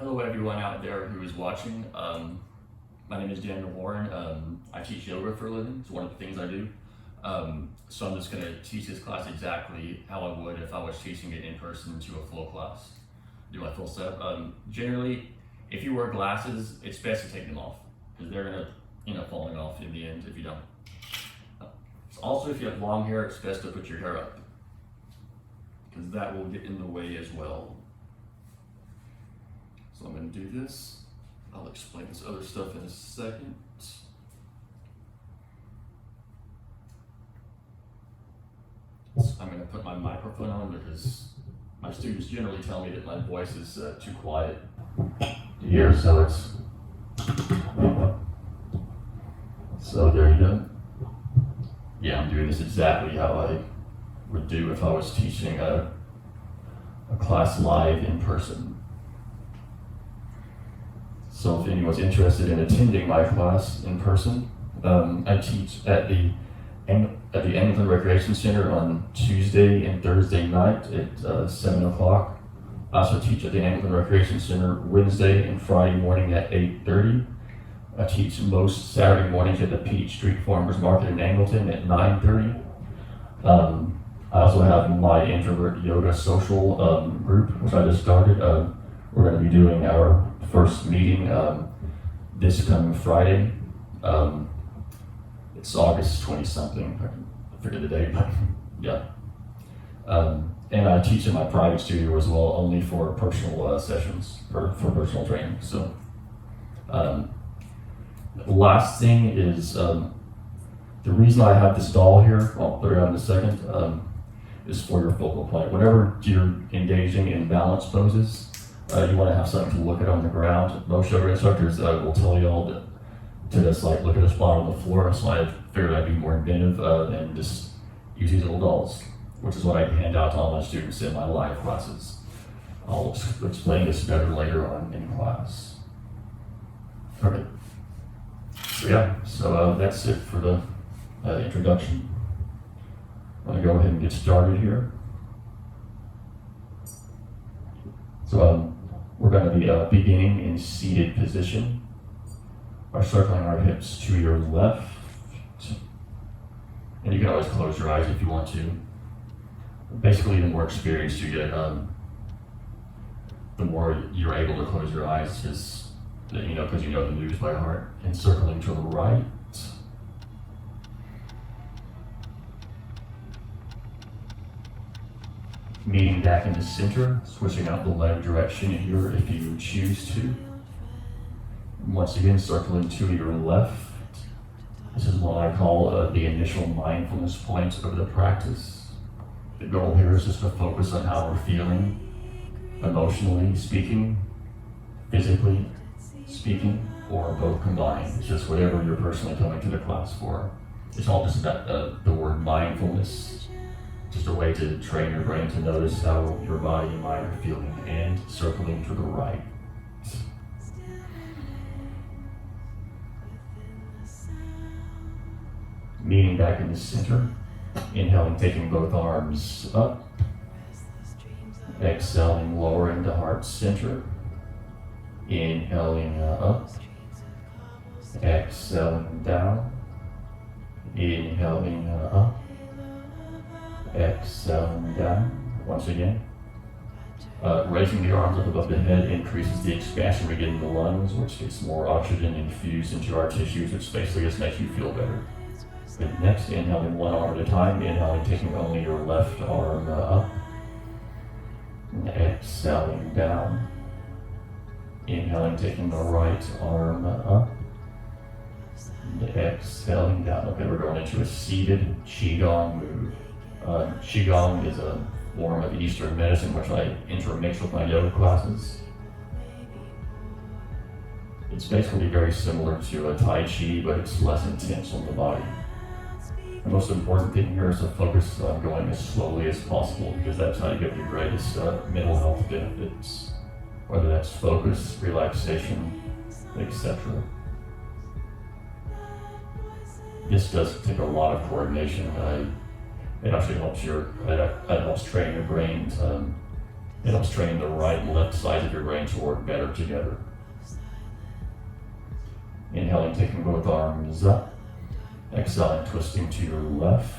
Hello everyone out there who is watching. My name is Daniel Warren. I teach yoga for a living. It's one of the things I do. So I'm just going to teach this class exactly how I would if I was teaching it in person to a full class. Do my full set. Generally, if you wear glasses, it's best to take them off because they're going to, falling off in the end if you don't. Also, if you have long hair, it's best to put your hair up because that will get in the way as well. So I'm going to do this. I'll explain this other stuff in a second. So I'm going to put my microphone on because my students generally tell me that my voice is too quiet to hear, so there you go. Yeah, I'm doing this exactly how I would do if I was teaching a class live in person. So if anyone's interested in attending my class in person, I teach at the Anglican Recreation Center on Tuesday and Thursday night at 7 o'clock. I also teach at the Anglican Recreation Center Wednesday and Friday morning at 8:30. I teach most Saturday mornings at the Peach Street Farmers Market in Angleton at 9:30. I also have my introvert yoga social group, which I just started. We're going to be doing our first meeting this coming Friday. It's August 20-something. I forget the date, but yeah. And I teach in my private studio as well, only for personal sessions, for personal training. So, the last thing is the reason I have this doll here, I'll put it out in a second, is for your focal point. Whenever you're engaging in balance poses, you want to have something to look at on the ground. Most yoga instructors will tell you all to just like look at a spot on the floor, so I figured I'd be more inventive and just use these little dolls, which is what I hand out to all my students in my live classes. I'll explain this better later on in class. Okay. So that's it for the introduction. I'm going to go ahead and get started here. So we're going to be beginning in seated position by circling our hips to your left. And you can always close your eyes if you want to. Basically, the more experience you get, the more you're able to close your eyes, just because you know the moves by heart. And circling to the right. Meeting back in the center, switching out the leg direction here if you choose to. Once again, circling to your left. This is what I call the initial mindfulness point of the practice. The goal here is just to focus on how we're feeling, emotionally speaking, physically speaking, or both combined. It's just whatever you're personally coming to the class for. It's all just about the word mindfulness. Just a way to train your brain to notice how your body and mind are feeling, and circling to the right. Meeting back in the center. Inhaling, taking both arms up. Exhaling, lowering to heart center. Inhaling up. Exhaling down. Inhaling up. Exhaling down. Once again. Raising the arms up above the head increases the expansion we get in the lungs, which gets more oxygen infused into our tissues, which basically just makes you feel better. Good. Next, inhaling one arm at a time. Inhaling, taking only your left arm up. And exhaling down. Inhaling, taking the right arm up. And exhaling down. Okay, we're going into a seated Qigong move. Qigong is a form of Eastern medicine which I intermix with my yoga classes. It's basically very similar to a Tai Chi, but it's less intense on the body. The most important thing here is to focus on going as slowly as possible, because that's how you get the greatest mental health benefits, whether that's focus, relaxation, etc. This does take a lot of coordination. It actually helps train your brain It helps train the right and left sides of your brain to work better together. Inhaling, taking both arms up. Exhaling, twisting to your left.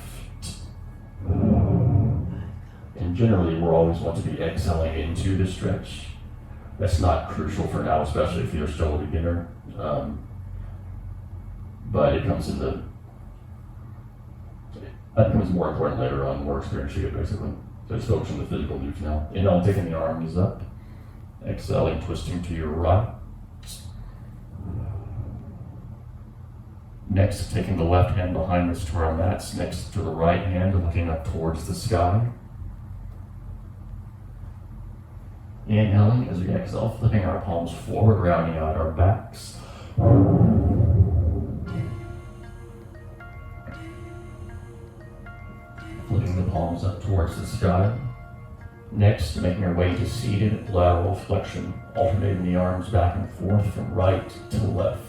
And generally, we're always want to be exhaling into the stretch. That's not crucial for now, especially if you're still a beginner. But it comes more important later on, the more experience you get, basically. So just focus on the physical needs now. Inhaling, taking the arms up. Exhaling, twisting to your right. Next, taking the left hand behind us to our mats, next to the right hand, looking up towards the sky. Inhaling as we exhale, flipping our palms forward, rounding out our backs. Flipping the palms up towards the sky. Next, making our way to seated lateral flexion, alternating the arms back and forth from right to left.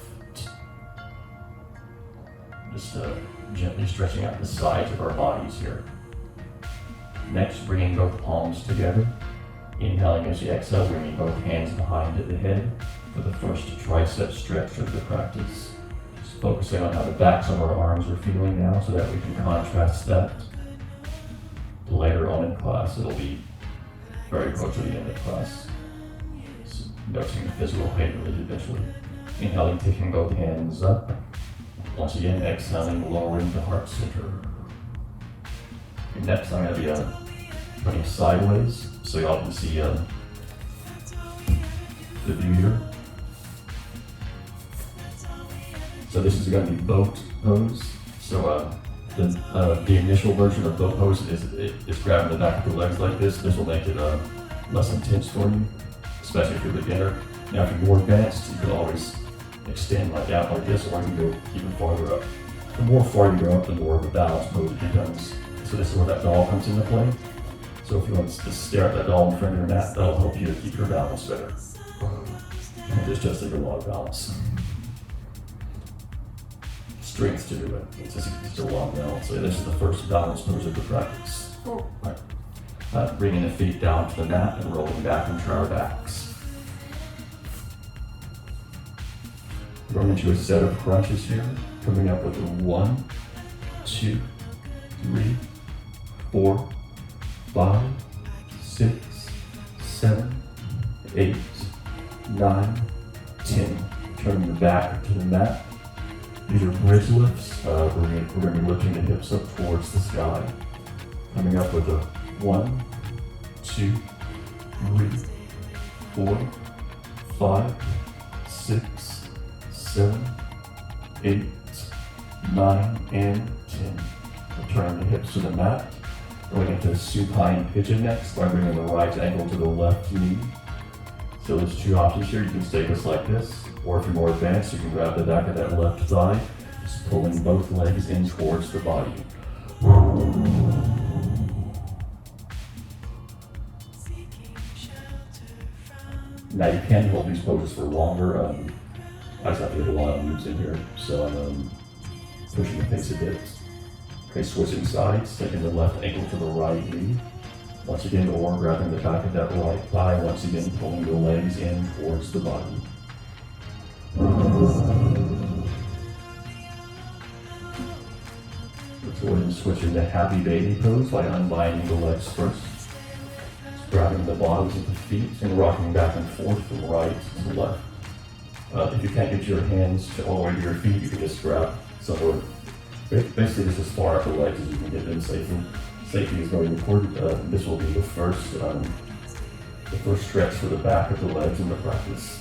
Just gently stretching out the sides of our bodies here. Next, bringing both palms together. Inhaling as you exhale, bringing both hands behind the head for the first tricep stretch of the practice. Just focusing on how the backs of our arms are feeling now so that we can contrast that. Later on in class, it'll be very close to the end of class. So noticing the physical pain really eventually. Inhaling, taking both hands up. Once again, exhaling, lowering the heart center. And next, I'm going to be turning sideways so y'all can see the view here. So this is going to be boat pose. So the initial version of boat pose is grabbing the back of the legs like this. This will make it less intense for you, especially if you're a beginner. Now, if you're more advanced, you can always extend like out like this, or you can go even farther up. The more far you go up, the more of a balance pose it becomes. So this is where that doll comes into play. So if you want to stare at that doll in front of your mat, that'll help you to keep your balance better. And it's just like a lot of balance. Strength to do it. It's just a long balance. So this is the first balance pose of the practice. Right. Bringing the feet down to the mat and rolling back into our backs. Going into a set of crunches here, coming up with a 1, 2, 3, 4, 5, 6, 7, 8, 9, 10. Turning the back to the mat. These are bridge lifts. We're going to be lifting the hips up towards the sky. Coming up with a 1, 2, 3, 4, 5, 6, 7, 8, 9, and 10. Returning the hips to the mat. Going into supine pigeon next by bringing the right ankle to the left knee. So there's two options here. You can stay just like this, or if you're more advanced, you can grab the back of that left thigh, just pulling both legs in towards the body. Now you can hold these poses for longer. I just have to get a lot of moves in here, so I'm pushing the pace a bit. Okay, switching sides, taking the left ankle to the right knee. Once again, or grabbing the back of that right thigh, once again pulling the legs in towards the body. Let's go ahead and switch into happy baby pose by unbinding the legs first. Just grabbing the bottoms of the feet and rocking back and forth from right to left. If you can't get your hands all the way to your feet, you can just grab somewhere, basically just as far up the legs as you can get them safely. Safety is very important. This will be the first stretch for the back of the legs in the practice.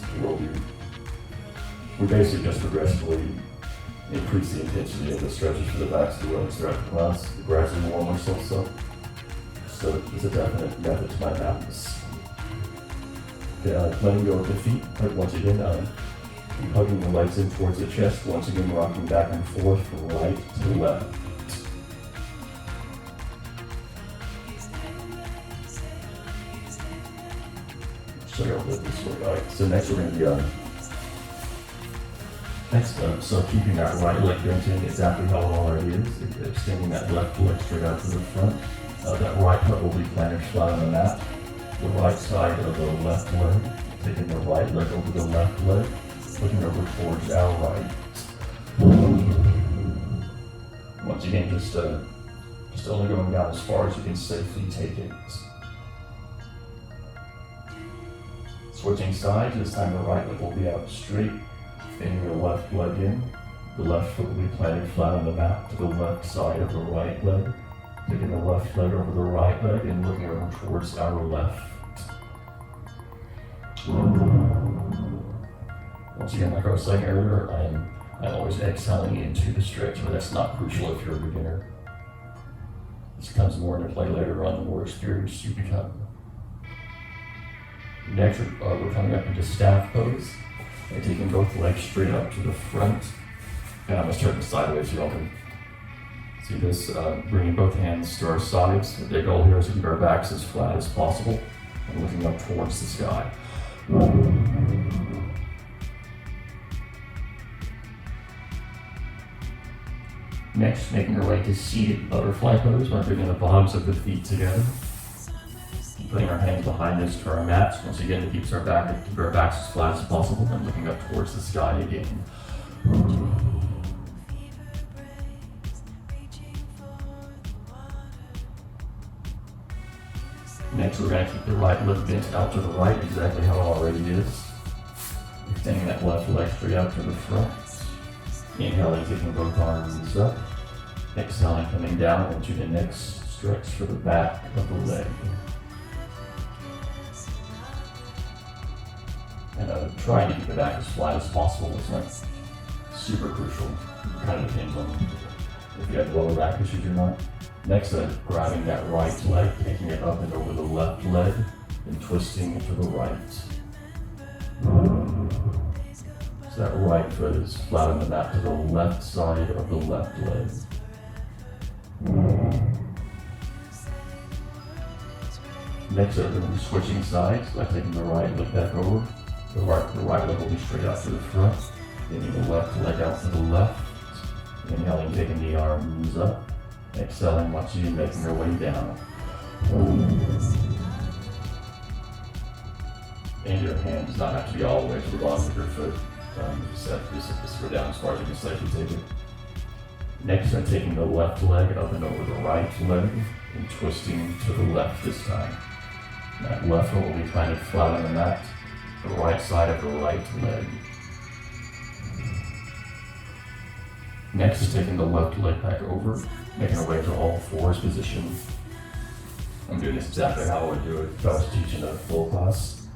We basically just progressively increase the intensity of the stretches for the backs of the legs throughout the class, gradually warm ourselves up. So it's a definite method to my madness. Okay, letting go of the feet, once again, hugging the legs in towards the chest, once again rocking back and forth from right to left. Show you a little bit this way. Alright, so next we're going to be so keeping that right leg bent in exactly how long it is, extending that left leg straight out to the front. That right foot will be planted flat on the mat. the right side of the left leg, taking the right leg over the left leg, looking over towards our right. Once again, just only going down as far as you can safely take it. Switching sides, this time the right leg will be out straight, fitting the left leg in. The left foot will be planted flat on the mat to the left side of the right leg, taking the left leg over the right leg and looking over towards our left. Once again, like I was saying earlier, I'm always exhaling into the stretch, but that's not crucial if you're a beginner. This comes more into play later on the more experienced you become. Next, we're coming up into staff pose and taking both legs straight up to the front. And I'm going to turn this sideways so y'all can see this. Bringing both hands to our sides. The goal here is to keep our backs as flat as possible and looking up towards the sky. Next, making our way to seated butterfly pose by bringing the bottoms of the feet together. Putting our hands behind us to our mats, once again to keep our backs as flat as possible and looking up towards the sky again. Next, we're going to keep the right leg bent out to the right, exactly how it already is. Extending that left leg straight out to the front. Inhaling, taking both arms up. Exhaling, coming down into the next stretch for the back of the leg. And trying to keep the back as flat as possible is not super crucial. It kind of depends on if you have lower back issues or not. Next, grabbing that right leg, taking it up and over the left leg, and twisting to the right. So that right foot is flat on the mat to the left side of the left leg. Next, we're going to be switching sides by taking the right leg back over. The right leg will be straight out to the front, getting the left leg out to the left. Inhaling, taking the arms up. Exhaling, once again, making our way down. And your hand does not have to be all the way to the bottom of your foot. Just go down as far as you can safely take it. Next, I'm taking the left leg up and over the right leg and twisting to the left this time. That left foot will be planted flat on the mat, the right side of the right leg. Next is taking the left leg back over, making our way to all fours position. I'm doing this exactly how I would do it if I was teaching a full class.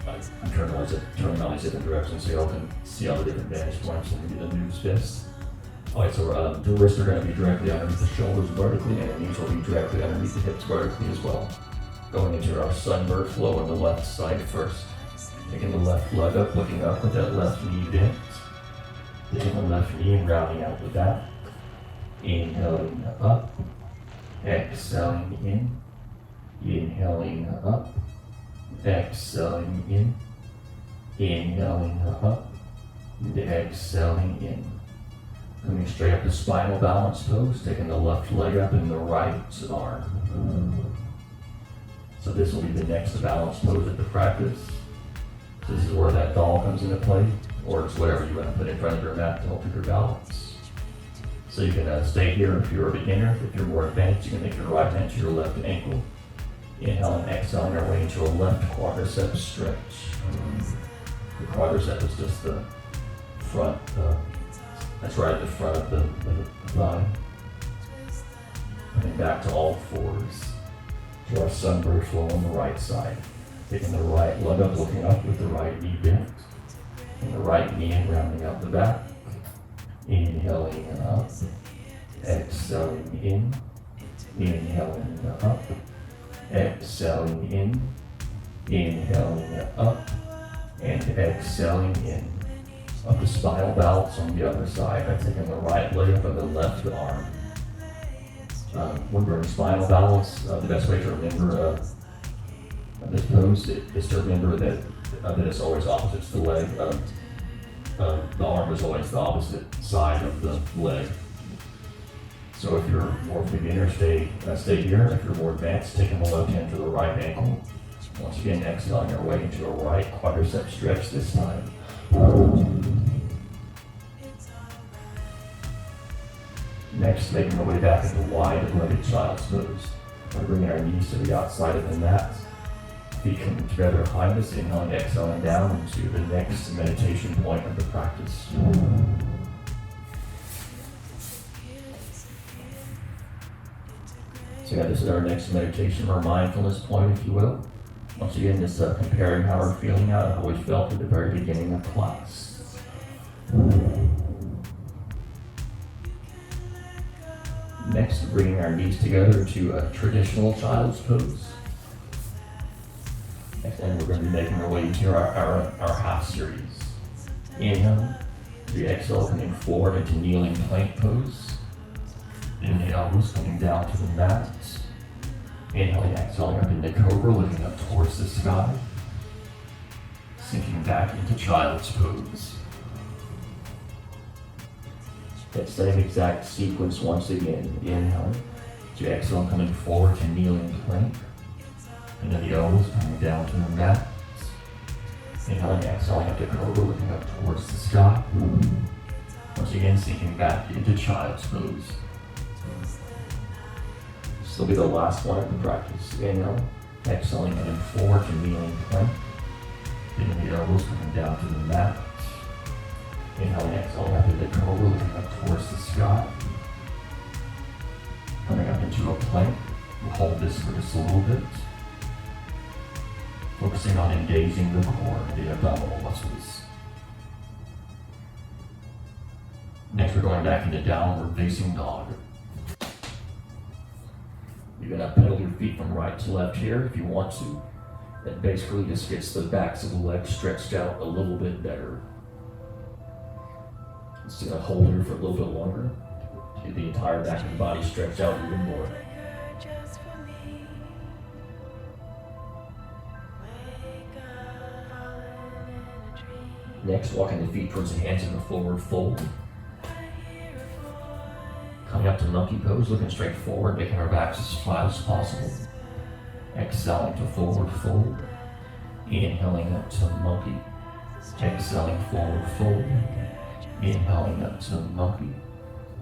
I'm turning all these different directions so y'all can see all the different vantage points and maybe the news best. Alright, so the wrists are going to be directly underneath the shoulders vertically, and the knees will be directly underneath the hips vertically as well. Going into our sunbird flow on the left side first. Taking the left leg up, looking up with that left knee bent. Taking the left knee and rounding out the back. Inhaling up. Exhaling in. Inhaling up. Exhaling in. Inhaling up. And exhaling in. Coming straight up to spinal balance pose, taking the left leg up and the right arm. So this will be the next balance pose at the practice. So this is where that doll comes into play, or it's whatever you want to put in front of your mat to help with your balance. So you can stay here if you're a beginner. If you're more advanced, you can make your right hand to your left ankle. Inhale and exhaling our way into a left quadricep stretch. The quadricep is just the front, that's right at the front of the thigh. Coming back to all fours. To our sunbird flow on the right side. Taking the right leg up, looking up with the right knee bent. And the right knee and rounding out the back. Inhaling up. Exhaling in. Inhaling up. Exhaling in. Inhaling up. And exhaling in. Up to spinal balance on the other side by taking the right leg up and the left arm. When we're in spinal balance, the best way to remember this pose is to remember that it's always opposite to the leg. The arm is always the opposite side of the leg. So if you're more beginner, stay here. If you're more advanced, taking the left hand to the right ankle Once again, exhaling our way into a right quadricep stretch this time. Next, making our way back into wide-legged child's pose. We're bringing our knees to the outside of the mat. Feet coming together behind us, inhaling, exhaling down into the next meditation point of the practice. So yeah, this is our next meditation, or mindfulness point, if you will. Once again, this comparing how we're feeling out and how we felt at the very beginning of class. Next, bringing our knees together to a traditional child's pose. Next, and we're going to be making our way into our half series. Inhale, the exhale coming forward into kneeling plank pose. Then the elbows coming down to the mat. Inhaling, exhaling up into cobra, looking up towards the sky. Sinking back into child's pose. That same exact sequence once again. Inhaling, to exhale coming forward to kneeling plank. And then the elbows coming down to the mat. Inhaling, exhaling up to cobra, looking up towards the sky. Once again, sinking back into child's pose. This will be the last one of the practice. Inhale, exhaling coming forward to kneeling plank. Then the elbows coming down to the mat. Inhaling, exhaling up into cobra, looking up towards the sky. Coming up into a plank. We'll hold this for just a little bit. Focusing on engaging the core, the abdominal muscles. Next, we're going back into downward facing dog. You're going to pedal your feet from right to left here if you want to. That basically just gets the backs of the legs stretched out a little bit better. It's going to hold here for a little bit longer. Get the entire back of the body stretched out even more. Next, walking the feet towards the hands in a forward fold. Coming up to monkey pose, looking straight forward, making our backs as flat as possible. Exhaling to forward fold. Inhaling up to monkey. Exhaling forward fold. Inhaling up to monkey.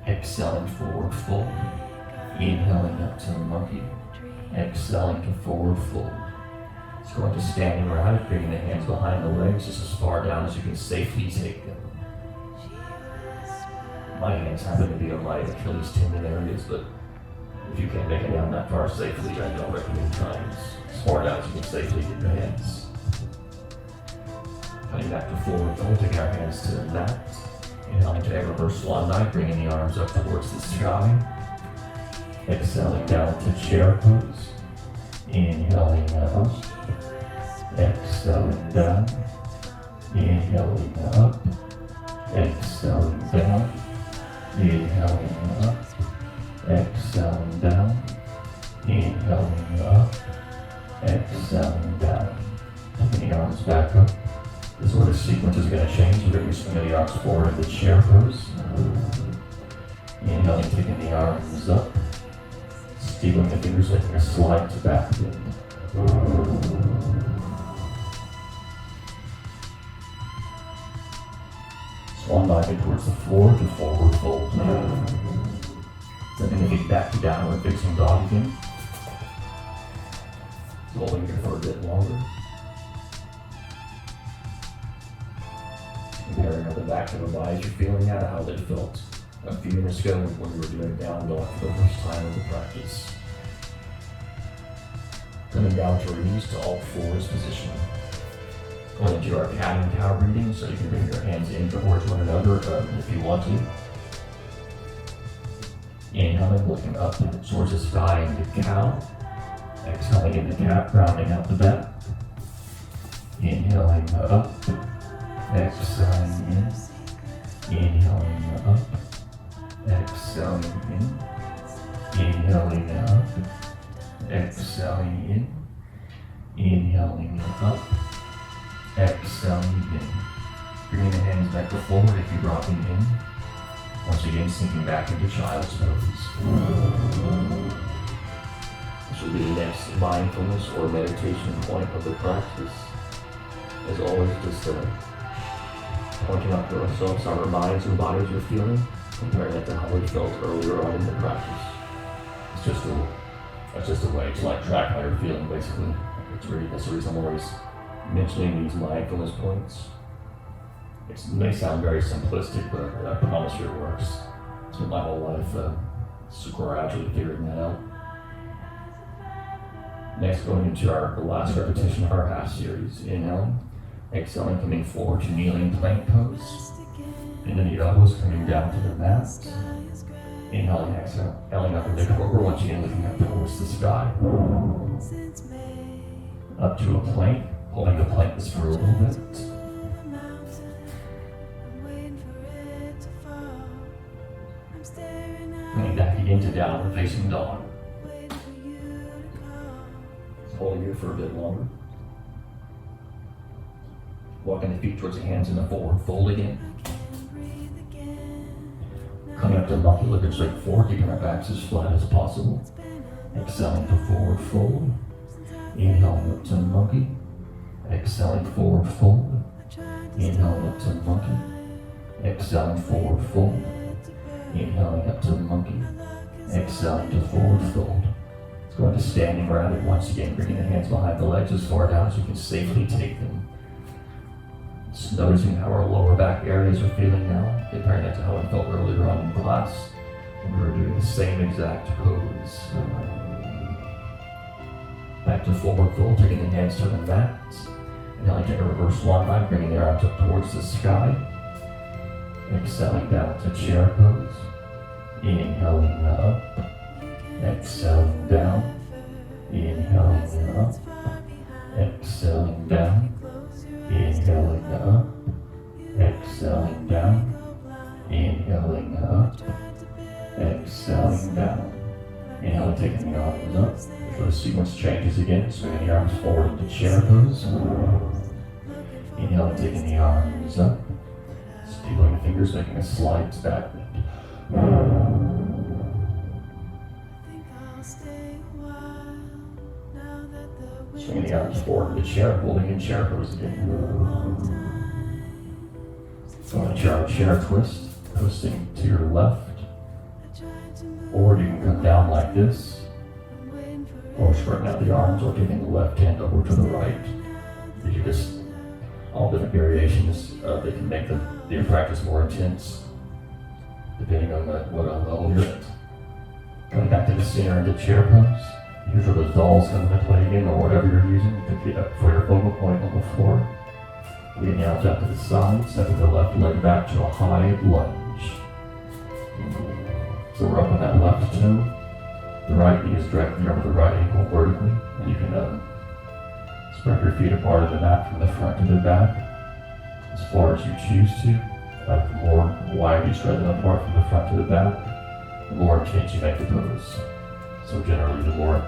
Exhaling forward fold. Inhaling up to monkey. Exhaling to forward fold. So going to standing right, bringing the hands behind the legs just as far down as you can safely take them. My hands happen to be on my Achilles tendon areas, but if you can't make it down that far safely, I don't recommend trying as far down as you can safely get your hands. Coming back to forward fold, taking our hands to the mat. Inhaling to a reverse swan dive, bringing the arms up towards the sky. Exhaling down to chair pose. Inhaling up. Exhaling down. Inhaling up. Exhaling down. Inhaling up. Exhaling down. Inhaling up. Exhaling down. Taking the arms back up. This sort of sequence is going to change. We're going to swing the arms forward in the chair pose. Inhaling, taking the arms up. Steepling the fingers, making a slide to back bend. Swan diving towards the floor to forward fold. Sending the feet back to downward facing dog again. Holding here for a bit longer. Comparing up the back of the body, you're feeling out how they felt a few minutes ago when we were doing down dog for the first time in the practice. Coming down to our knees to all fours position. Going into our cat and cow breathing, so you can bring your hands in towards one another if you want to. Inhaling, looking up towards the sky into cow. Exhaling into cat, rounding out the back. Inhaling up. Exhaling in. Inhaling up. Exhaling in. Inhaling up. Exhaling in. Inhaling up. Exhaling in. Bringing the hands back to forward if you drop them in. Once again, sinking back into child's pose. This will be the next mindfulness or meditation point of the practice. As always, just pointing out to ourselves how our minds and bodies are feeling, comparing it to how we felt earlier on in the practice. It's just a way to track how you're feeling, basically. That's the reason I'm always mentioning these mindfulness points. It may sound very simplistic, but I promise you it works. It's been my whole life gradually figuring that out. Next, going into the last repetition of our half series. Inhaling, exhaling, coming forward to kneeling plank pose. Bending the elbows, coming down to the mat. Inhaling, exhaling up into cobra, once again looking up towards the sky. Up to a plank, holding the plank just for a little bit. Coming back again to downward facing dog. Holding here for a bit longer. Walking the feet towards the hands in the forward fold again. Coming up to monkey, looking straight forward, keeping our backs as flat as possible. Exhaling to forward fold. Inhaling up to monkey. Exhaling forward fold. Inhaling up to monkey. Exhaling forward fold. Inhaling up to monkey. Exhaling to forward fold. Let's go into standing rabbit once again, bringing the hands behind the legs as far down as you can safely take them. Just noticing how our lower back areas are feeling now, comparing that to how it felt earlier on in class when we were doing the same exact pose. Back to forward fold, taking the hands to the mat. And now take a reverse long line, bringing the arms up towards the sky. Exhaling down to chair pose. Inhaling up. Exhaling down. Inhaling up. Exhaling down. Inhaling up. Exhaling down. Inhaling up. Exhaling down. Inhaling, taking the arms up. So the sequence changes again, swinging the arms forward into chair pose. Inhaling, taking the arms up. Steepling the fingers, making a slight back bend. Swinging the arms forward into chair, holding in chair pose again. Going to chair twist, twisting to your left. Or you can come down like this, or spreading out the arms, or taking the left hand over to the right. You just, all different variations, they can make the practice more intense, depending on what level you're at. Coming back to the center into chair pose. Here's where those dolls come into play again, or whatever you're using for your focal point on the floor. Leading out to the side, stepping the left leg back to a high lunge. So we're up on that left toe. The right knee is directly over the right ankle vertically, and you can spread your feet apart on the mat from the front to the back, as far as you choose to. The more wide you spread them apart from the front to the back, the more intense you make the pose. So generally, the more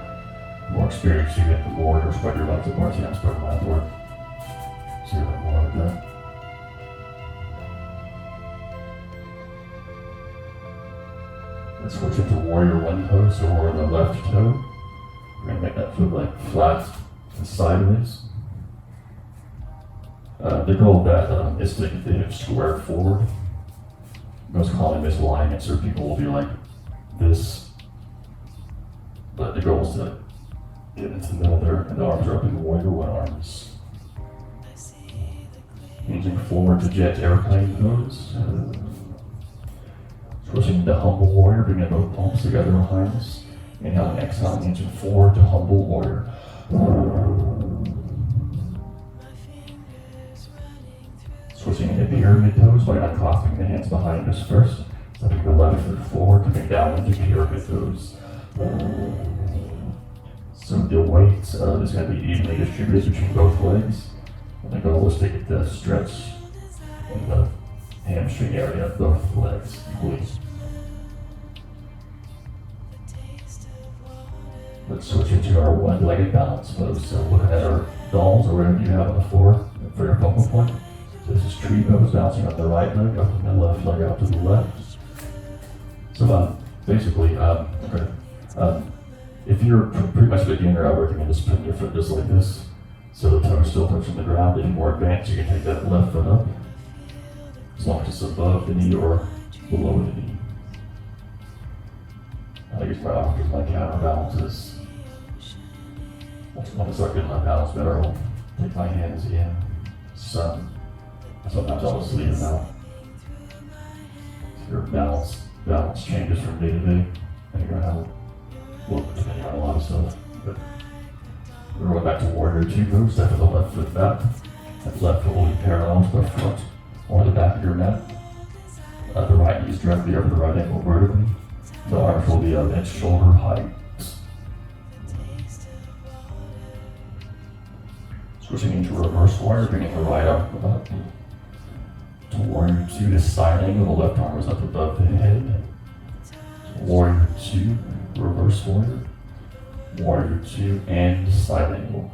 experience you get, the more you spread your legs apart. So I'm spreading mine apart. See a bit more of that. Let's switch into warrior one pose, so we're on the left toe. We're going to make that foot like flat and sideways. The goal of that is to get the hips squared forward. Most common misalignment, so people will be like this. But the goal is to get into the middle there, and the arms are up in the warrior one arms. Hinging forward to jet airplane pose. Switching to humble warrior, bringing both palms together behind us. Inhaling, exhaling, hinging forward to humble warrior. Switching into pyramid pose by uncrossing the hands behind us first. Stepping the left foot forward, coming down into pyramid pose. So the weight is going to be evenly distributed between both legs. And the goal is to get the stretch in the hamstring area of both legs equally. Let's switch into our one-legged balance pose. So looking at our dolls or whatever you have on the floor for your focal point. So this is tree pose, bouncing up the right leg, up the left leg out to the left. So basically, If you're pretty much a beginner, I recommend just putting your foot just like this, so the toe's still touching the ground. If you're more advanced, you can take that left foot up, as long as it's above the knee or below the knee. I use my arms as my counterbalances. When I start getting my balance better, I'll take my hands in. Sometimes I'll just leave them out. Your balance changes from day to day, depending on how, well, depending on a lot of stuff. But we're going back to Warrior 2 moves. Step with the left foot back. That left foot will be parallel to the front or the back of your mat. The right knee is directly over the right ankle vertically. The arms will be at shoulder height. Switching into reverse warrior, bringing the right arm up. To Warrior 2, this side angle, the left arm is up above the head. Warrior 2, reverse warrior. Warrior 2, and side angle.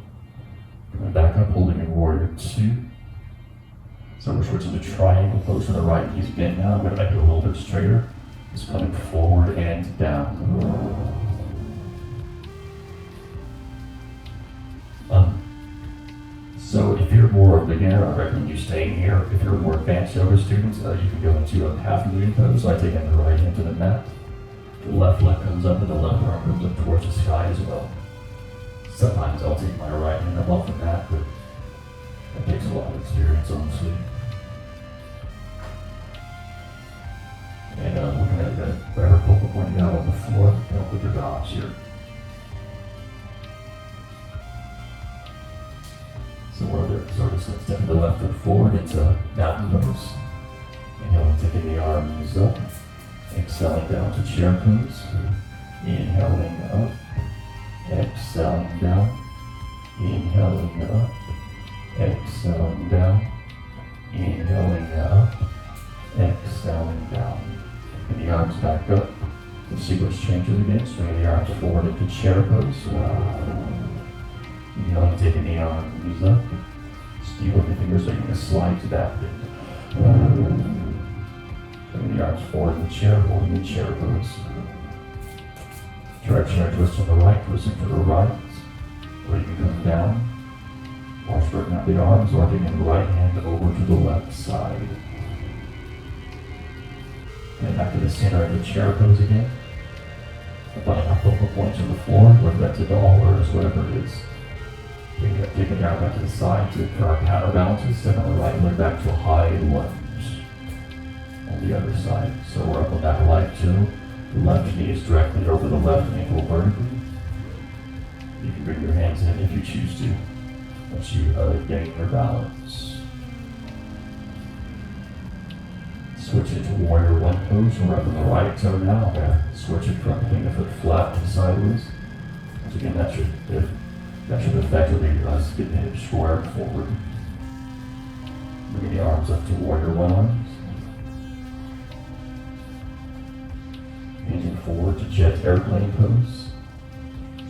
Coming back up, holding in Warrior 2. So we're switching to triangle pose, and the right knee's bent now. I'm going to make it a little bit straighter. It's coming forward and down. So if you're more of a beginner, I recommend you staying here. If you're a more advanced yoga student, you can go into a half moon pose. So I take in the right hand to the mat. The left leg comes up and the left arm comes up towards the sky as well. Sometimes I'll take my right hand up off the mat, but that takes a lot of experience, honestly. And looking at that better focal point out on the floor, help with your balance here. So we're just going to step the left foot forward into mountain pose. Inhaling, taking the arms up. Exhaling down to chair pose. Inhaling up. Exhaling down. Inhaling up. Exhaling down. Inhaling up. Exhaling down. And the arms back up. The sequence changes again. Swing the arms forward into chair pose. Inhaling, taking the arms up. Steel with the fingers, so you're going to slide to that bend. Taking the arms forward in the chair, holding the chair pose. Try chair twist to the right, twisting to the right. Or you can come down, or straighten out the arms, or taking the right hand over to the left side. And back to the center of the chair pose again. Applying our focal points on the floor, whether that's a doll or whatever it is. Taking the arm back to the side for our counterbalances, step on the right leg back to a high lunge on the other side. So we're up on that right toe. The left knee is directly over the left ankle vertically. You can bring your hands in if you choose to, once you gain your balance. Switch it to Warrior 1 pose. We're up on the right toe now. Switch it from putting the foot flat to sideways. Once again, that should effectively us get the hips squared forward. Bringing the arms up to Warrior 1 arms. Hinging forward to Jet Airplane pose.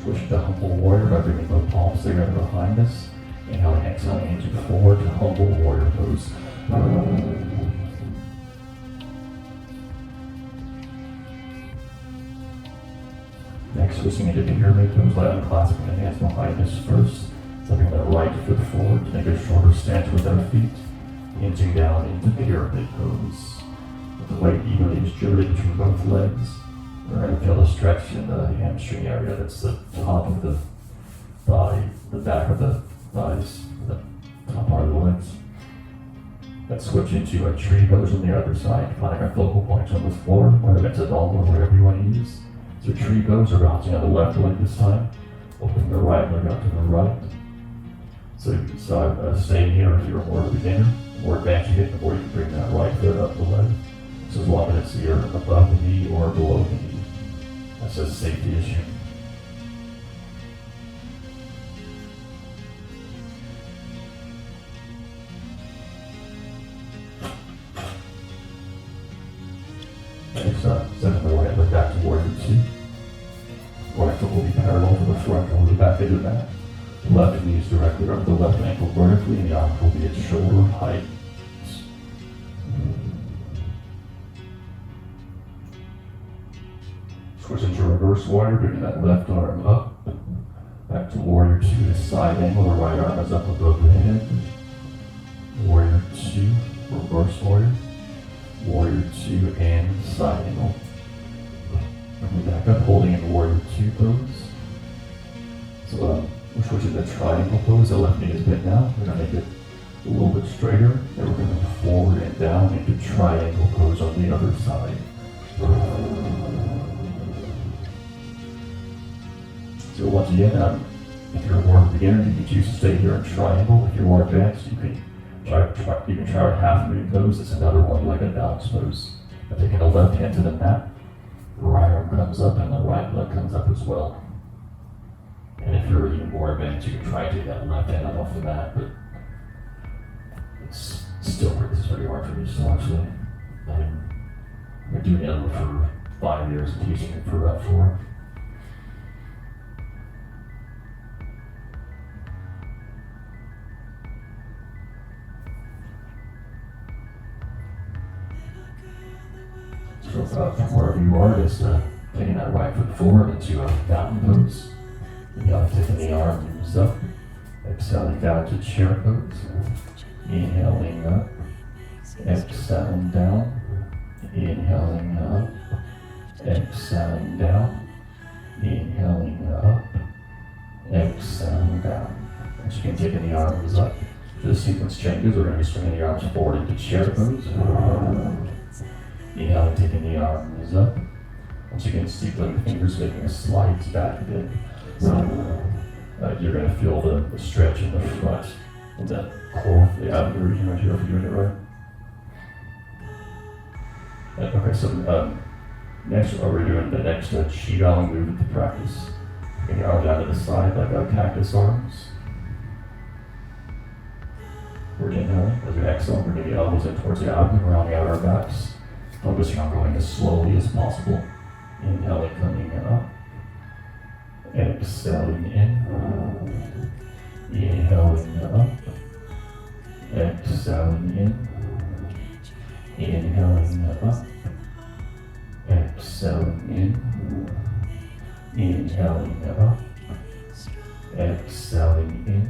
Switch to Humble Warrior by bringing both palms together behind us. Inhaling, exhaling, hinging forward to Humble Warrior pose. Next, switching into pyramid pose by unclasping the hands behind us first. Stepping the right foot forward to make a shorter stance with our feet. Hinging down into pyramid pose. With the weight evenly distributed between both legs. We're going to feel a stretch in the hamstring area. That's the top of the thigh, the back of the thighs, the top part of the legs. Let's switch into a tree pose on the other side, finding our focal points on the floor, whether it's a doll or whatever you want to use. So tree pose, we're bouncing on the left leg this time, opening the right leg out to the right. So staying here if you're more of a beginner, more advanced you get, the more you can bring that right foot up the leg. So as long as it's either above the knee or below the knee. That's a safety issue. Next up, step the right leg back to Warrior 2. Right foot will be parallel to the front or the back edge of the mat. The left knee is directly over the left ankle vertically, and the arm will be at shoulder height. Switch into reverse warrior, bringing that left arm up. Back to warrior 2, the side angle, the right arm is up above the head. Warrior 2, reverse warrior. Warrior 2 and side angle. Bring it back up, holding in the warrior 2 pose. So we're switching to the triangle pose. The left knee is bent down. We're going to make it a little bit straighter. Then we're going to move forward and down into triangle pose on the other side. So once again, if you're more beginner, you can choose to stay here in triangle. If you're more advanced, you can try a half moon pose. It's another one like a balance pose. By taking the left hand to the mat, the right arm comes up and the right leg comes up as well. And if you're even more advanced, you can try to take that left hand up off the mat, but it's pretty hard for me still actually. I've been doing it for 5 years and teaching it for about 4. So from wherever you are, just taking that right foot forward into a mountain pose. Taking the arms up, exhaling down to chair pose. Inhaling up, exhaling down. Inhaling up, exhaling down. Inhaling up, exhaling down. Once again, taking the arms up. For the sequence changes, we're going to be swinging the arms forward into chair pose. Inhaling, taking the arms up. Once again, steepling the fingers, making a slide back a bit. You're going to feel the stretch in the front and that core, the abdomen region right here, if you're doing it right. Okay, so next, we're doing the next Qigong movement to practice. Bring your arms down to the side like cactus arms. We're inhaling. As we exhale, we're getting the elbows in towards the abdomen, rounding out our backs. Focusing on going as slowly as possible. Inhaling, coming up. Exhaling in. Inhaling up. Exhaling in. Inhaling up. Exhaling in. Inhaling up. Exhaling in.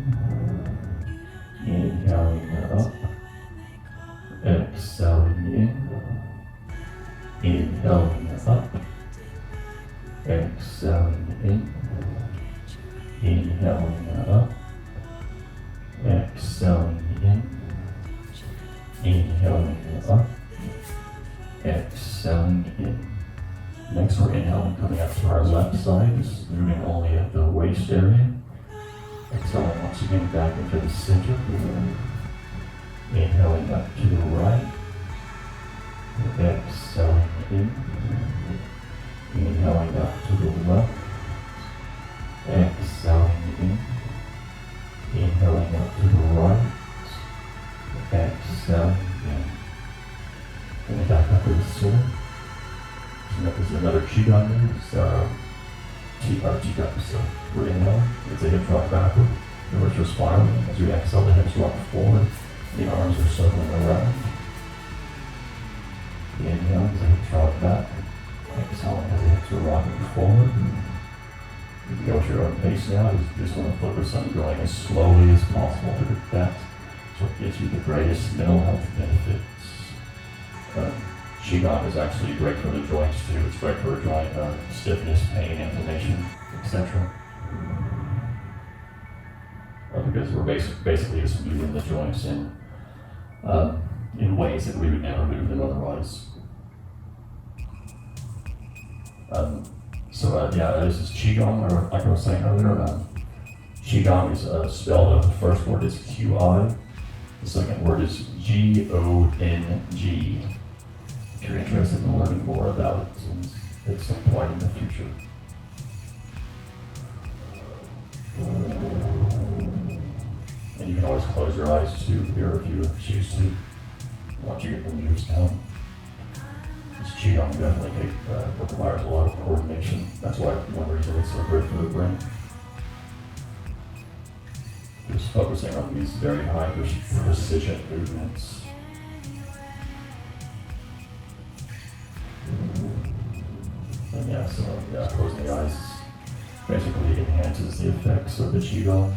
Inhaling up. Exhaling in. Inhaling up. Exhaling in. Inhaling up. Exhaling in. Inhaling up. Exhaling in. Next, we're inhaling, coming up to our left side, just moving only at the waist area. Exhaling once again back into the center. Inhaling up to the right. Exhaling in. Inhaling up to the left. Exhaling in. Inhaling up to the right. Exhaling in. And back up to the center. So that is another Qigong move. Qigong. So we're inhaling. It's a hip drop backward. Reverse your spiraling. As we exhale, the hips drop forward. The arms are circling around. Inhaling as the hips drop back. Exhaling as the hips are rocking forward. You can go at your own pace now. You just want to focus on going as slowly as possible to get that. So it gives you the greatest mental health benefits. Qigong is actually great for the joints too. It's great for joint stiffness, pain, inflammation, etc. Because we're basically just moving the joints in ways that we would never move them otherwise. This is Qigong, or like I was saying earlier. Qigong is spelled, the first word is Qi, the second word is Gong. If you're interested in learning more about it at some point in the future. And you can always close your eyes too here if you choose to, once you get the moves down. This Qigong definitely requires a lot of coordination. That's why one reason it's so great for the brain. Just focusing on these very high precision movements. Yeah, so closing the eyes basically enhances the effects of the Qigong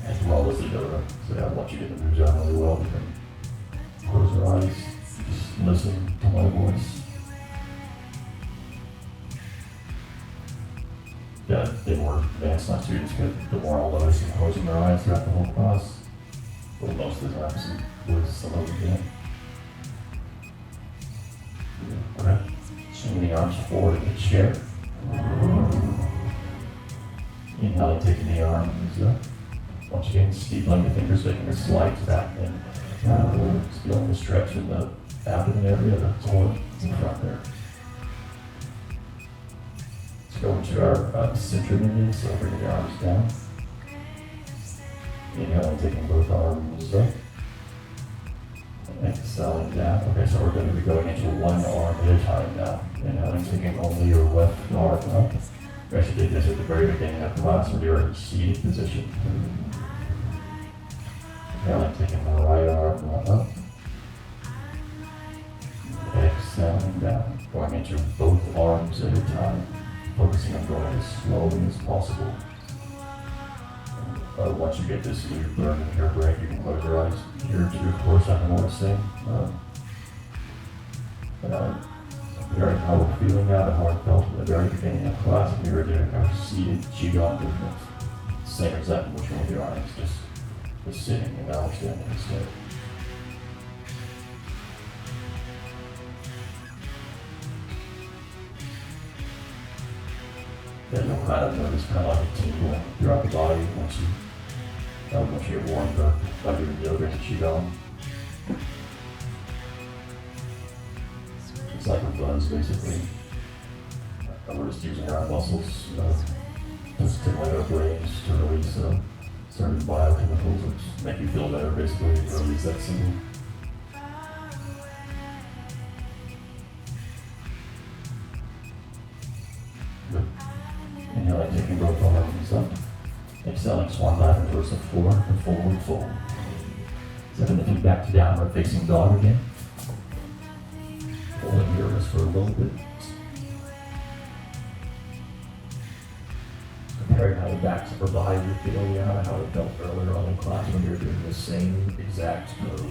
as well as the yoga. So yeah, once you get the moves out really well, you can close your eyes, just listen to my voice. Yeah, the more advanced my students get, the more I'll notice them closing their eyes throughout the whole class. But most of the times it was a little bit. Okay. Swinging the arms forward in the chair. Inhaling, taking the arms up. Once again, steepling the fingers, making a slight back and just feeling the stretch in the abdomen area, the core in front there. Let's go into our center movement, so bring the arms down. Inhaling, taking both arms up. Exhaling down. Okay, so we're going to be going into one arm at a time now. Inhaling, taking only your left arm up. We actually did this at the very beginning of class when you're in seated position. Inhaling, taking the right arm up. Exhaling down. Going into both arms at a time. Focusing on going as slowly as possible. Once you get this new burn in your brain, you can close your eyes. Here too, of course, I don't know what to say. Comparing how we're feeling now to how I felt at the very beginning of class, when we were doing our seated Qigong movement. Same exact motion with your eyes, just sitting and now we're standing instead. Then you'll kind of notice kind of like a tingling throughout the body once you get warmed up by doing yoga and Qigong. It's like a buzz basically. We're just using our muscles to stimulate our brains to release certain biochemicals which make you feel better basically, release that symbol. Good. Inhaling, taking both arms up. Exhaling, swan dive towards the floor and forward fold. Stepping the feet back to downward facing dog again. Holding your wrist for a little bit. Comparing how the backs of our body are feeling now and how it felt earlier on in class when we were doing the same exact pose.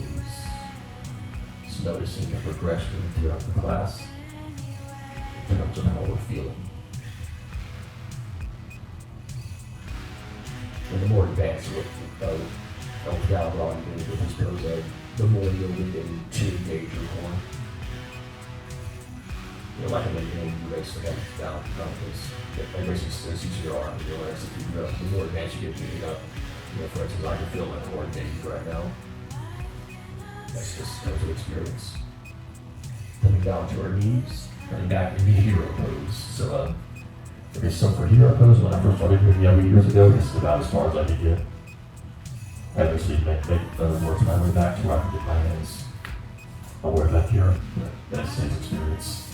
Just noticing the progression throughout the class in terms of how we're feeling. And the more advanced you look down on with this pose, the more you'll begin to engage your core. You know, like in the beginning, you raise the head down, because basically says use your arm, your legs, the more advanced you get, you get up. For instance, I can feel my core engaged right now. That's just total experience. Coming down to our knees, coming back into hero pose. So, okay, so for hero pose, when I first started doing yoga years ago, this is about as far as I could get. I eventually work my way back to where I can get my hands all the way back here. That's the same experience.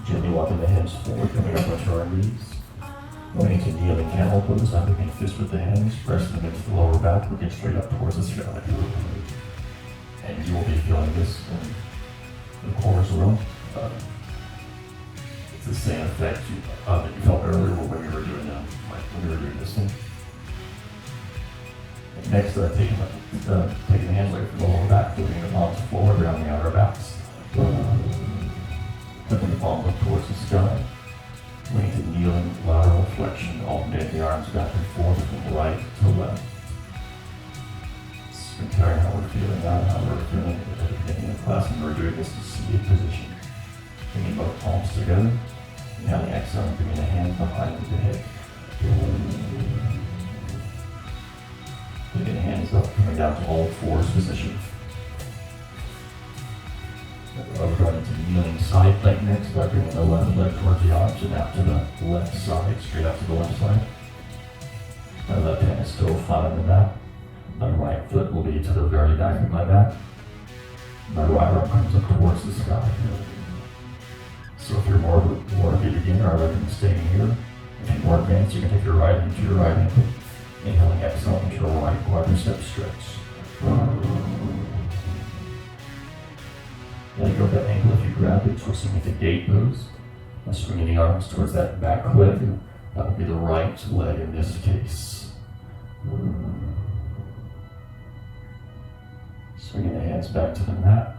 Gently walking the hands forward, coming up onto our knees. Going into kneeling camel pose, I'm looking fist with the hands, pressing them into the lower back, looking straight up towards the sky. And you will be feeling this in the core as well. It's the same effect that you felt earlier when we were doing this thing. And next, taking the hands away from the lower back, flipping the palms forward, rounding out our backs. Flipping the palms up towards the sky. Going to kneeling, lateral flexion, alternate the arms back and forth from right to left. Just comparing how we're feeling now and how we're feeling at the beginning of class when we're doing this in seated position. Bringing both palms together. Inhaling, exhaling, bringing the hands behind the head. Taking the hands up, coming down to all fours position. We're going into kneeling side plank next by bringing the left leg towards the arms and out to the left side, straight out to the left side. My left hand is still flat on the mat. My right foot will be to the very back of my back. My right arm comes up towards the sky. So if you're more of a beginner, I recommend staying here. If more advanced, you can take your right hand to your right ankle. Inhaling, exhaling into a right quadricep stretch. Letting go of that ankle if you grab it, twisting into gate pose. Swinging the arms towards that back leg. That would be the right leg in this case. Swinging the hands back to the mat.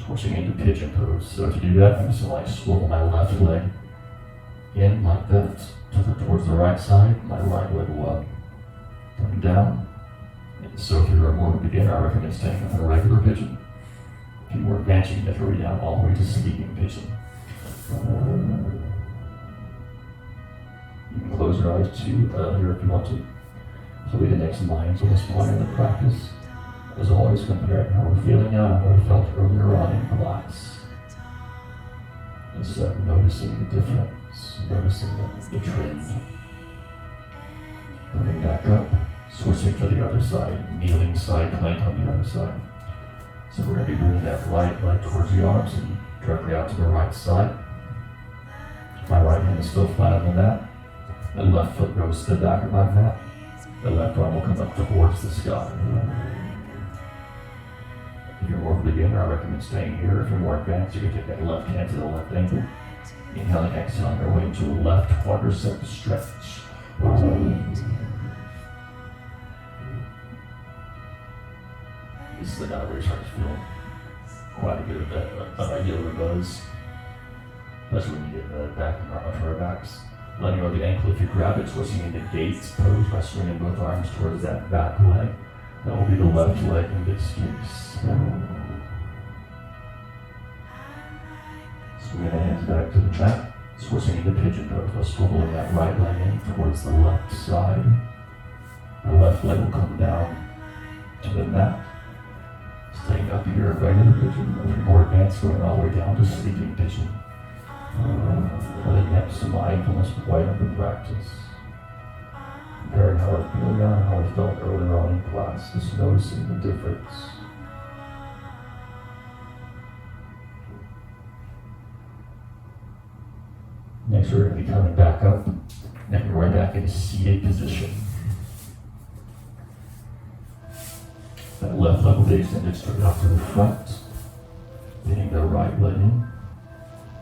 Switching into pigeon pose. So to do that, I'm just going to swivel my left leg in like that. Towards the right side. My right leg will up. Coming down. And so if you're a more beginner, I recommend staying on a regular pigeon. If you were advanced, you can throw down all the way to sleeping pigeon. You can close your eyes too here if you want to. So we can make some mindful this point in the practice. As always, comparing how we're feeling now and how we felt earlier on in class. Just noticing the difference, noticing the trend. Coming back up, switching to the other side, kneeling side plank on the other side. So we're going to be bringing that right leg towards the arms and directly out to the right side. My right hand is still flat on the mat. The left foot goes to the back of my mat. The left arm will come up towards the sky. If you're more of a beginner, I recommend staying here. If you're more advanced, you can take that left hand to the left ankle. Inhaling, exhaling our way into a left quadricep stretch. This is the guy where you start to feel quite a bit of that irregular buzz. Especially when you get back onto our backs. Letting go of the ankle if you grab it, twisting into gates pose by swinging both arms towards that back leg. That will be the left leg in this case. Swinging the hands back to the mat, switching into pigeon pose by swiveling that right leg in towards the left side. The left leg will come down to the mat. Staying up here in regular pigeon, if you're more advanced, going all the way down to sleeping pigeon. Letting next to mindfulness point of the practice. Comparing how we're feeling now and how we felt earlier on in class, just noticing the difference. Next, we're going to be coming back up, and right back into seated position. That left leg will be extended straight out to the front, hitting the right leg in.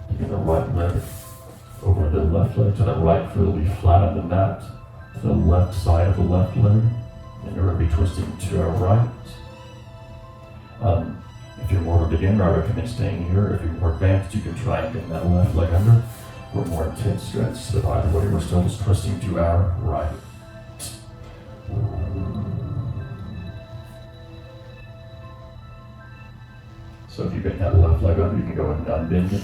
Taking the right leg over the left leg to the right foot will be flat on the mat to the left side of the left leg. And you're going to be twisting to our right. If you're more of a beginner, I recommend staying here. If you're more advanced, you can try and get that left leg under for a more intense stretch. But either way, we're still just twisting to our right. So if you get that left leg under, you can go ahead and unbend it.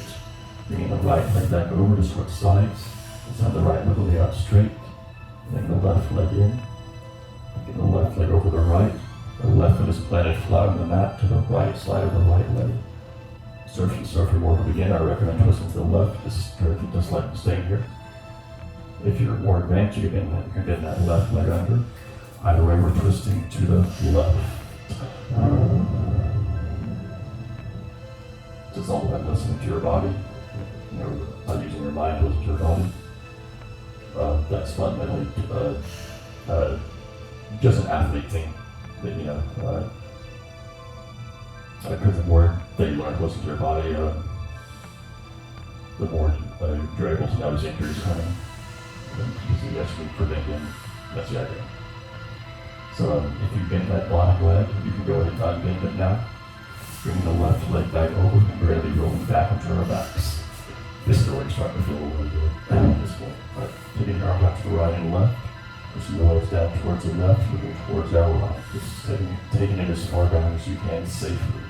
Bringing the right leg back over to switch sides. Send the right leg will be out straight. Bring the left leg in. Bring the left leg over the right. The left foot is planted flat on the mat to the right side of the right leg. So if you're more of a beginner, I recommend twisting to the left. This is perfect, just like staying here. If you're more advanced, you can get that left leg under. Either way, we're twisting to the left. It's all about listening to your body. You know, not using your mind to listen to your body. That's fundamentally just an athlete thing. That, you know, because the more that you learn to listen to your body, the more you're able to notice injuries coming. And you actually prevent them. That's the idea. So if you bend that blind leg, you can go ahead and unbend it now. Bring the left leg back over and barely rolling back onto our backs. This is where you're starting to feel a little good at this point. But taking your arms out to the right and left, pushing the legs down towards the left, moving towards our right. Just taking it as far down as you can safely.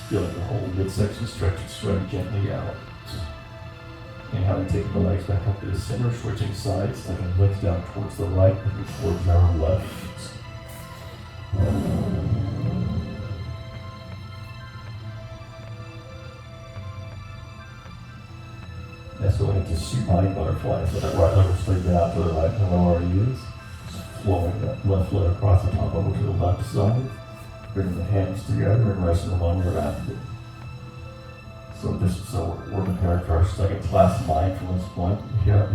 Feeling the whole midsection stretch and sweating gently out. Inhaling, taking the legs back up to the center, switching sides, taking the legs down towards the right, moving towards our left. Next, we'll into supine butterfly. So that right leg will straight down to the right, and already is. Just flowing that left leg across the top over to the left side. Bringing the hands together and resting them on your abdomen. So we're prepared for our second class mindfulness point here.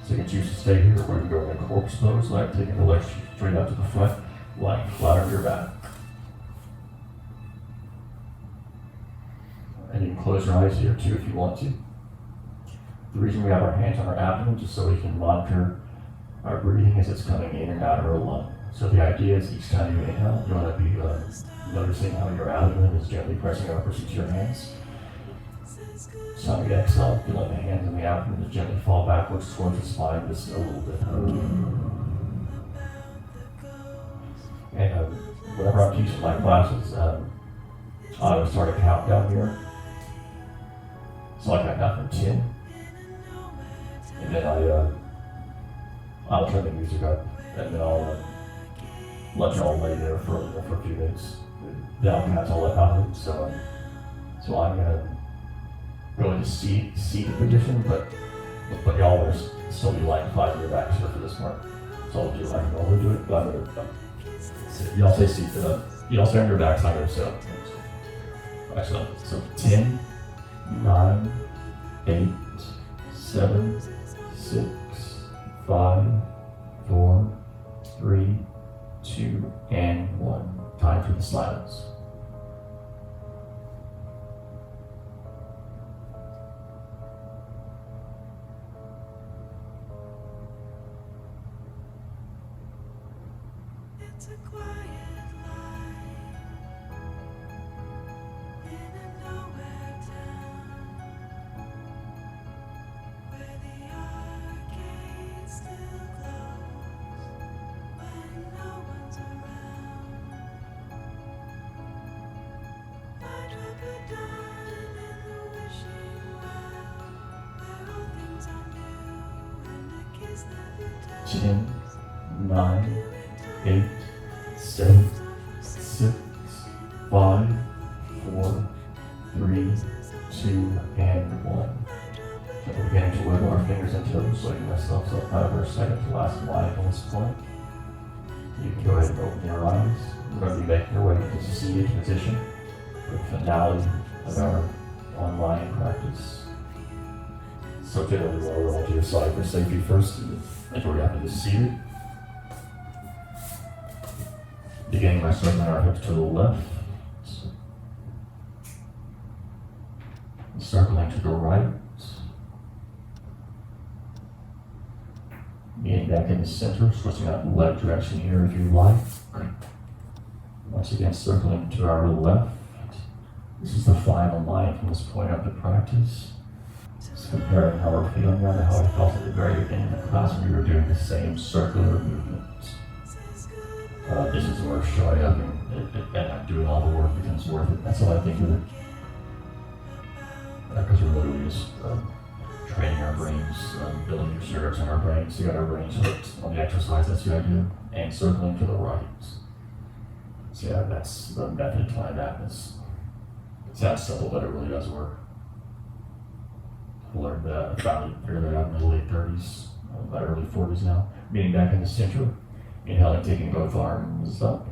So you can choose to stay here, or you can go in a corpse pose, like taking the legs straight out to the front, lying flat on your back. And you can close your eyes here too if you want to. The reason we have our hands on our abdomen, just so we can monitor our breathing as it's coming in and out of our lung. So the idea is each time you inhale, you want to be noticing how your abdomen is gently pressing upwards into your hands. So time you exhale, feeling the hands in the abdomen just gently fall backwards towards the spine just a little bit. And whenever I'm teaching my classes, I always start a countdown here. So I count from 10, and then I'll turn the music up, and then I'll let y'all lay there for a few minutes. Then I'll catch all that out of it. So I'm gonna go into seat position, but y'all are still be lying flat on your backs here for this part. So I'll do like I normally do it, but I'm gonna sit. Y'all say seat, y'all stay on your backs, I'm gonna sit up. Excellent. So 10, 9, 8, 7, 6, 5, 4, 3, 2, and 1. Time for the silence. It's a quiet life in a nowhere town where the arcade still glows when no one's around. I drop a dime in the wishing well where all things are new and a kiss never tells. 10, 9, 8, 7, 6, 5, 4, 3, 2, and 1. So we're beginning to wiggle our fingers and toes, letting ourselves up out of our second to last mindfulness point. You can go ahead and open your eyes. We're going to be making our way into seated position for the finale of our online practice. So generally roll onto your side for safety first, and we're happy to seated. Beginning by circling our hips to the left, circling to the right, getting back in the center, switching out the leg direction here if you like. Once again, circling to our left. This is the final mindfulness point of the practice. Just comparing how we're feeling now to how I felt at the very beginning of the class when we were doing the same circular movement. This is worth showing up and doing all the work becomes worth it. That's all I think of it. Because we're literally just training our brains, building new circuits in our brains to get our brains hooked on the exercise. That's the idea. And circling to the right. So yeah, that's the method to my madness. It sounds simple, but it really does work. I learned that, found it fairly out in the late 30s, my early 40s now. Being back in the center. Inhaling, taking both arms up.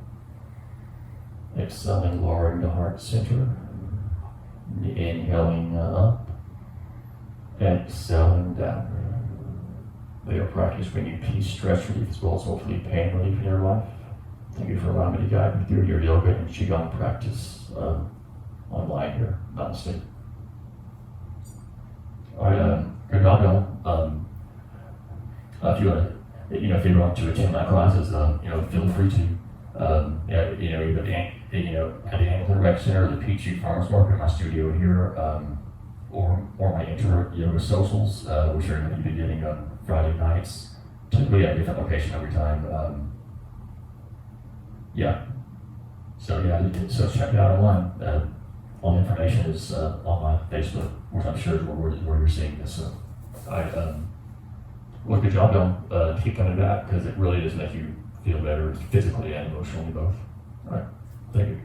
Exhaling, lowering the heart center. Inhaling up. Exhaling down. May your practice bring you peace, stress relief, as well as hopefully pain relief in your life. Thank you for allowing me to guide you through your yoga and Qigong practice online here. Namaste. All right, good job, y'all. If you want to attend my classes, feel free to. Either at the Anglican Rec Center, the Peachy Farmers Market, my studio here, or my inter-yoga socials, which are going to be beginning on Friday nights. Typically at a different location every time. So check it out online. All the information is on my Facebook, which I'm sure is where you're seeing this. So, well, good job, Don. Keep coming back because it really does make you feel better physically and emotionally both. All right, thank you.